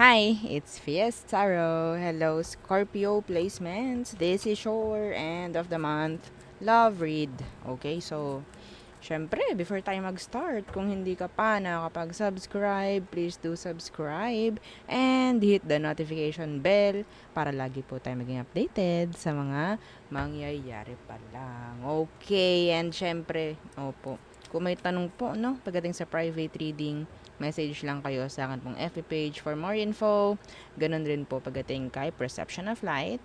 Hi, it's Fiestaro. Hello, Scorpio placements. This is your end of the month love read. Okay, so, syempre, before tayo mag-start, kung hindi ka pa nakakapag-subscribe, please do subscribe and hit the notification bell para lagi po tayo maging updated sa mga mangyayari pa lang. Okay, and syempre, opo, kung may tanong po, no, pagdating sa private reading, message lang kayo sa akin pong FB page for more info. Ganun rin po pagdating kay Perception of Light.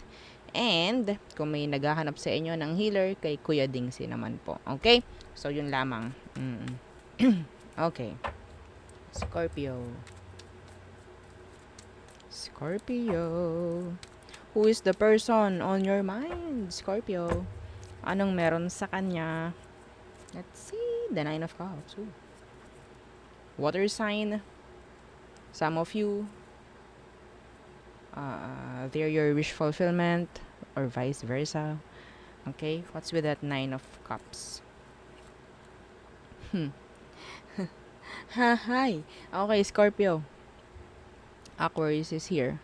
And kung may naghahanap sa inyo ng healer, kay Kuya Dingsi naman po. Okay? So, yun lamang. Okay. Scorpio. Scorpio. Who is the person on your mind, Scorpio? Anong meron sa kanya? Let's see. The Nine of Cups. Ooh. Water sign. Some of you, they're your wish fulfillment or vice versa. Okay, what's with that Nine of Cups? Hi. Okay, Scorpio. Aquarius is here.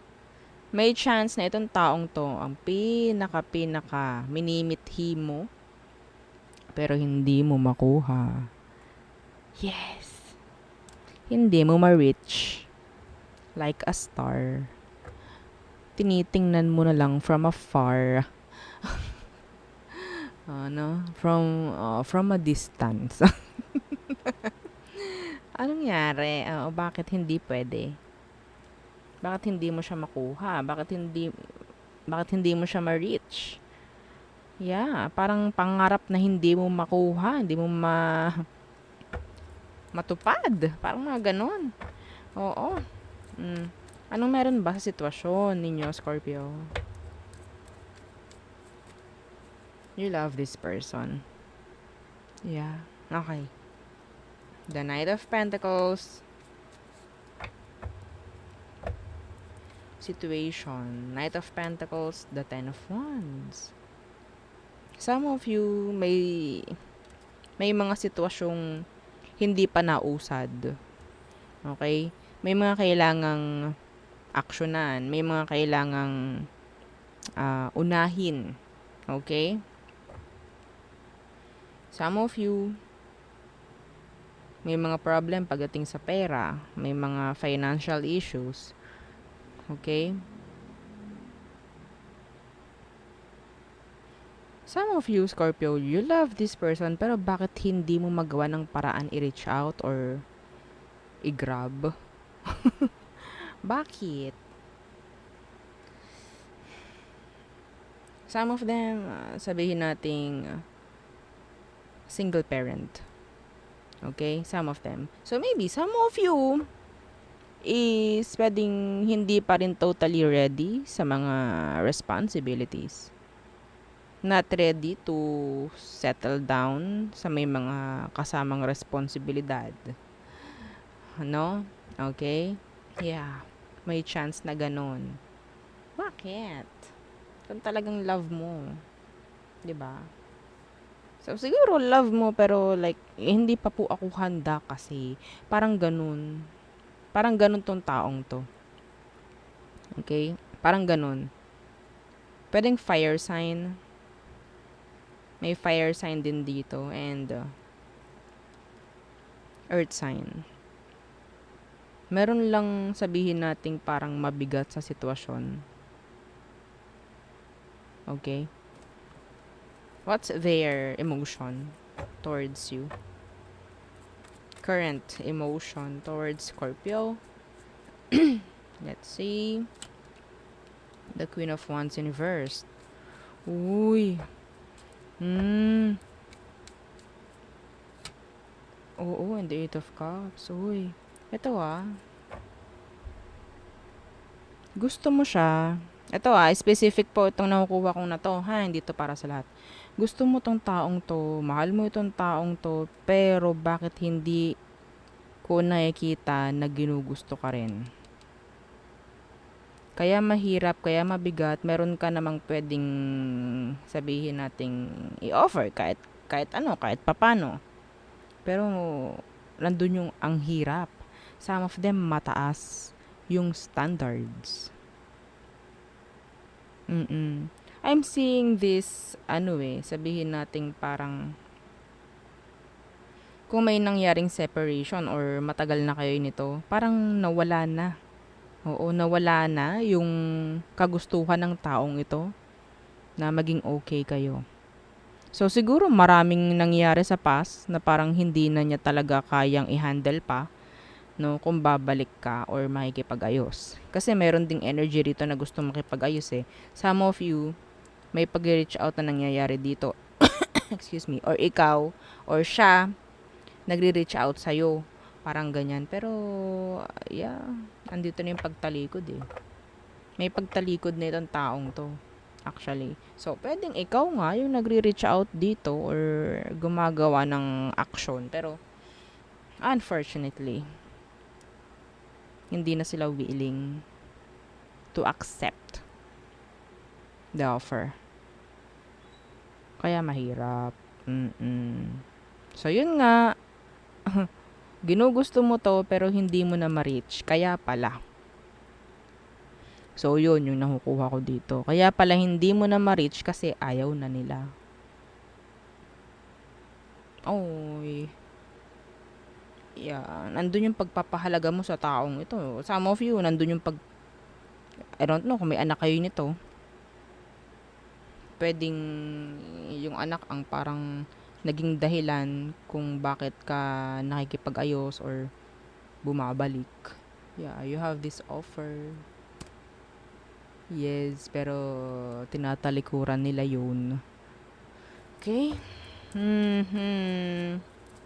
May chance na itong taong to ang pinaka minimithi mo pero hindi mo makuha. Yes. Hindi mo ma-reach like a star. Tinitingnan mo na lang from afar. From a distance. Anong nangyari? Bakit hindi pwede? Bakit hindi mo siya makuha? Bakit hindi mo siya ma-reach? Yeah, parang pangarap na hindi mo makuha, hindi mo matupad. Parang mga ganon. Oo. Mm. Anong meron ba sa sitwasyon ninyo, Scorpio? You love this person. Yeah. Okay. The Knight of Pentacles. Situation. Knight of Pentacles. The Ten of Wands. Some of you may mga sitwasyong hindi pa nausad. Okay? May mga kailangang aksyonan. May mga kailangang unahin. Okay? Some of you, may mga problem pagdating sa pera. May mga financial issues. Okay? Some of you, Scorpio, you love this person, pero bakit hindi mo magawa ng paraan i-reach out or i-grab? Bakit? Some of them, sabihin nating single parent. Okay? Some of them. So, maybe some of you is pwedeng hindi pa rin totally ready sa mga responsibilities. Not ready to settle down sa may mga kasamang responsibilidad. No? Okay? Yeah. May chance na ganun. Bakit? Kung talagang love mo. 'Di ba? So, siguro love mo pero like, hindi pa po ako handa kasi. Parang ganun. Parang ganun tong taong to. Okay? Parang ganun. Pwedeng fire sign. May fire sign din dito. And earth sign. Meron lang sabihin nating parang mabigat sa sitwasyon. Okay? What's their emotion towards you? Current emotion towards Scorpio. Let's see. The Queen of Wands in reverse. Uy. Oo, and the Eight of Cups. Uy. Ito Gusto mo siya. Ito specific po itong nakukuha kong na to. Ha, hindi to para sa lahat. Gusto mo tong taong to. Mahal mo itong taong to. Pero bakit hindi ko nakikita na ginugusto ka rin? Kaya mahirap, kaya mabigat, meron ka namang pwedeng sabihin nating i-offer kahit ano, kahit papano. Pero nandun yung ang hirap. Some of them mataas. yung standards. I'm seeing this, sabihin nating parang kung may nangyaring separation or matagal na kayo nito, parang nawala na. Oo, nawala na yung kagustuhan ng taong ito na maging okay kayo. So, siguro maraming nangyari sa past na parang hindi na niya talaga kayang i-handle pa, no, kung babalik ka or makikipag-ayos. Kasi meron ding energy rito na gusto makipag-ayos eh. Some of you, may pag-reach out na nangyayari dito. Excuse me. Or ikaw, or siya, nagre-reach out sa'yo. Parang ganyan. Pero, yeah, andito na yung pagtalikod eh. May pagtalikod na itong taong to. Actually. So, pwedeng ikaw nga yung nagre-reach out dito or gumagawa ng action. Pero, unfortunately, hindi na sila willing to accept the offer. Kaya mahirap. So, yun nga. Ginugusto mo to pero hindi mo na ma-reach. Kaya pala. So, yun yung nakukuha ko dito. Kaya pala hindi mo na ma-reach kasi ayaw na nila. Oy. Yeah. Nandun yung pagpapahalaga mo sa taong ito. Some of you, nandun yung I don't know kung may anak kayo nito. Pwedeng yung anak ang parang naging dahilan kung bakit ka nakikipag-ayos or bumabalik. Yeah, you have this offer. Yes, pero tinatalikuran nila yun. Okay?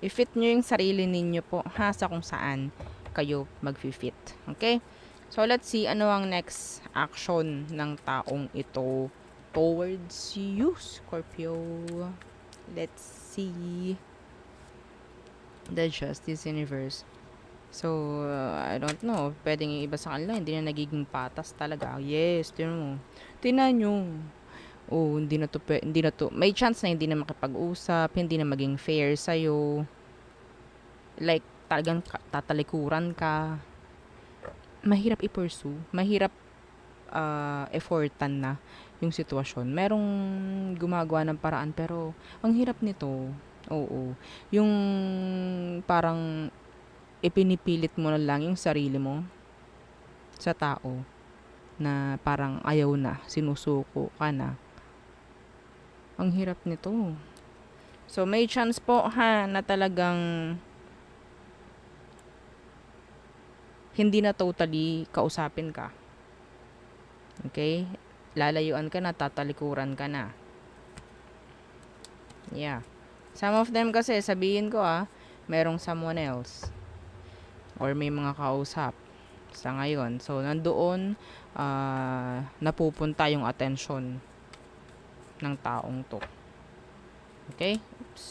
I-fit nyo yung sarili ninyo po ha sa kung saan kayo mag-fit. Okay? So, let's see ano ang next action ng taong ito towards you, Scorpio. Let's see the Justice Universe. So, I don't know. Pwedeng yung iba sa kanila, hindi na nagiging patas talaga. Yes, tinan mo. Tinan nyo. Oh, hindi na to. May chance na hindi na makipag-usap, hindi na maging fair sa'yo. Like, talagang tatalikuran ka. Mahirap i-pursue. Mahirap effortan na yung sitwasyon. Merong gumagawa ng paraan, pero ang hirap nito. Oo. Yung parang ipinipilit mo na lang yung sarili mo sa tao na parang ayaw na, sinusuko ka na. Ang hirap nito. So, may chance po ha na talagang hindi na totally kausapin ka. Okay? Lalayuan ka na, tatalikuran ka na. Yeah. Some of them kasi, sabihin ko merong someone else. Or may mga kausap sa ngayon. So, nandoon napupunta yung attention ng taong to. Okay? Oops.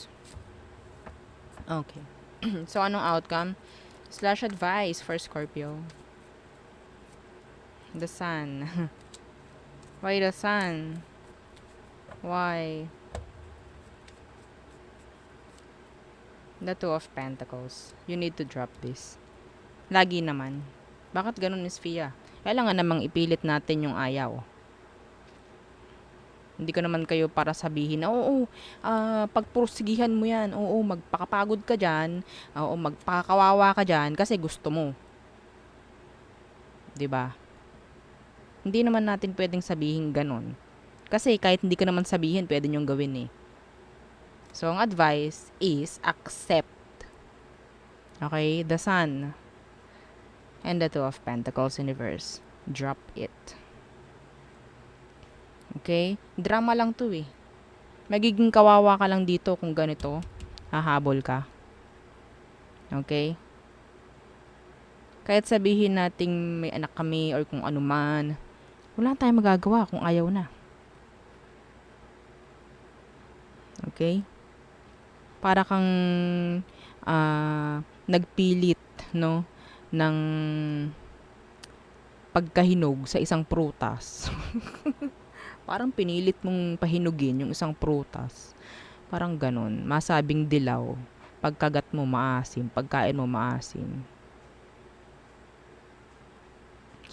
Okay. So, anong outcome? / advice for Scorpio. The Sun. Why the Sun? Why? The Two of Pentacles. You need to drop this. Lagi naman. Bakit ganun, Miss Fia? Kailangan namang ipilit natin yung ayaw. Hindi ko naman kayo para sabihin na, oo, pagpursigihan mo yan, oo, magpakapagod ka dyan, oo, magpakakawawa ka dyan, kasi gusto mo. 'Di ba? Hindi naman natin pwedeng sabihin ganun. Kasi kahit hindi ko naman sabihin, pwede nyong gawin eh. So, ang advice is accept. Okay? The Sun. And the Two of Pentacles Universe. Drop it. Okay? Drama lang to eh. Magiging kawawa ka lang dito kung ganito. Hahabol ka. Okay? Kahit sabihin nating may anak kami or kung ano man, wala tayong magagawa kung ayaw na. Okay? Para kang nagpilit, no, ng pagkahinog sa isang prutas. Parang pinilit mong pahinugin yung isang prutas. Parang ganun. Masabing dilaw. Pagkagat mo maasim. Pagkain mo maasim.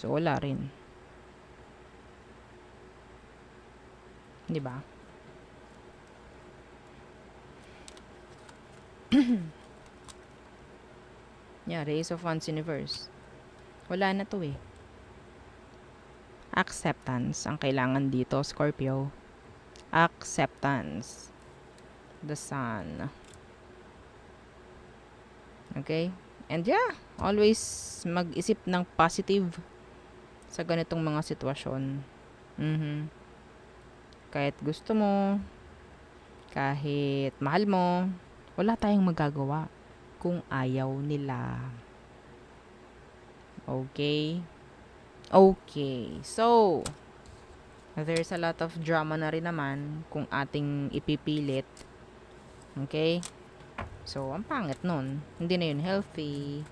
So, wala rin. Di ba? Yeah, Race of Wands Universe. Wala na to eh. Acceptance ang kailangan dito, Scorpio. Acceptance. The Sun. Okay? And yeah, always mag-isip ng positive sa ganitong mga sitwasyon. Kahit gusto mo, kahit mahal mo, wala tayong magagawa kung ayaw nila. Okay? Okay. So, there's a lot of drama na rin naman kung ating ipipilit. Okay? So, ang pangit nun. Hindi na yun healthy.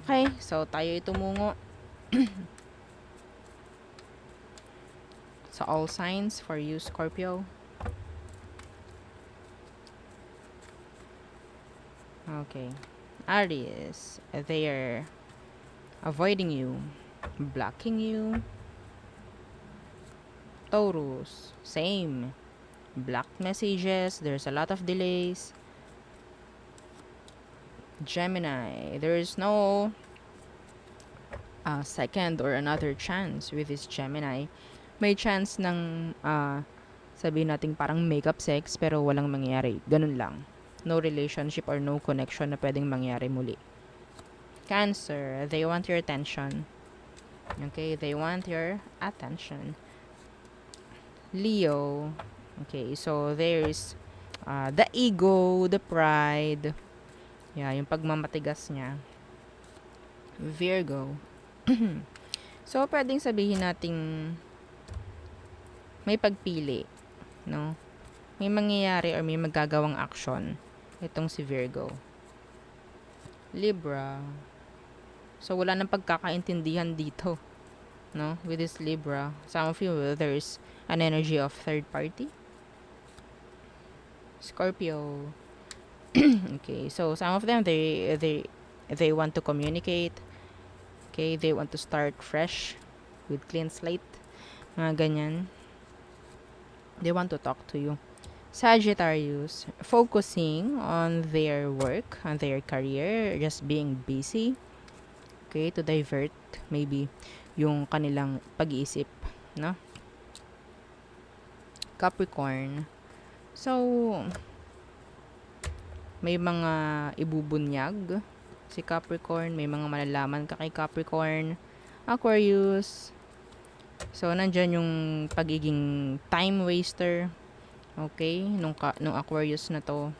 Okay? So, tayo tumungo sa all signs for you, Scorpio. Okay. Aries, they're avoiding you, blocking you. Taurus, same. Blocked messages, there's a lot of delays. Gemini, there is no second or another chance with this Gemini. May chance ng sabihin natin parang make-up sex pero walang mangyayari. Ganun lang. No relationship or no connection na pwedeng mangyari muli. Cancer, they want your attention. Okay, they want your attention. Leo, okay, so there's the ego, the pride. Yeah, yung pagmamatigas niya. Virgo. So, pwedeng sabihin nating may pagpili, no? May mangyayari or may magagawang action itong si Virgo. Libra. So, wala nang pagkakaintindihan dito, no? With this Libra. Some of you, there's an energy of third party. Scorpio. Okay, so some of them, they want to communicate. Okay, they want to start fresh with clean slate. Mga ganyan. They want to talk to you. Sagittarius, focusing on their work, on their career, just being busy. Okay, to divert maybe yung kanilang pag-iisip, no? Capricorn. So, may mga ibubunyag si Capricorn, may mga malalaman ka kay Capricorn. Aquarius. So, nandyan yung pagiging time waster. Okay, nung Aquarius na to.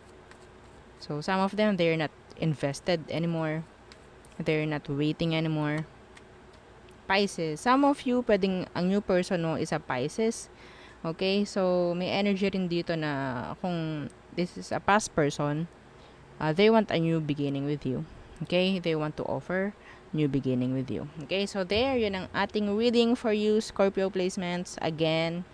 So, some of them, they're not invested anymore. They're not waiting anymore. Pisces. Some of you, pwedeng ang new person mo is a Pisces. Okay, so may energy rin dito na kung this is a past person, they want a new beginning with you. Okay, they want to offer new beginning with you. Okay, so there, yun ang ating reading for you, Scorpio placements. Again,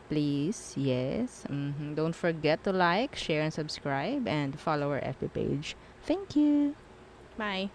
please, yes, don't forget to like, share, and subscribe, and follow our FB page. Thank you. Bye.